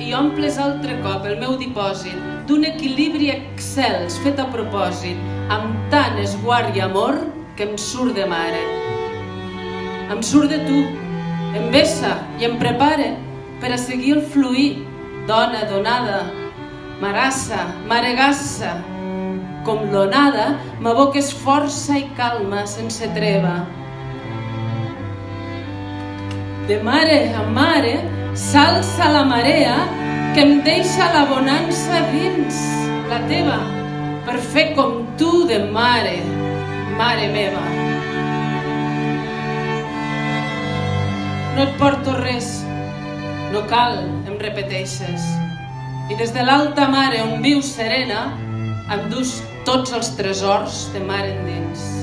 i omples altre cop el meu dipòsit d'un equilibri excels fet a propòsit, amb tant esguard i amor que em surt de mare. Em surt de tu, em vessa i em prepare per a seguir el fluir, dona donada, marassa, maregassa. Com l'onada m'aboques força i calma sense treva. De mare a mare s'alça la marea que em deixa la bonança dins la teva per fer com tu de mare, mare meva. No et porto res, no cal, em repeteixes. I des de l'alta mare on vius serena em dus tots els tresors de mar endins.